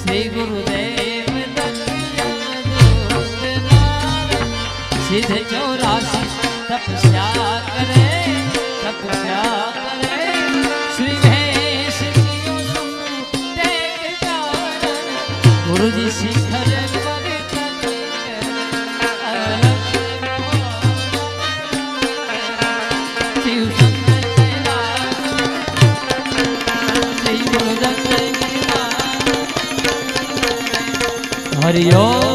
શ્રી ગુરુદેવ સિદ્ધ 84 તપસ્યા કરે શ્રી ભેષ ગુરુજી શિખર હરિ ઓમ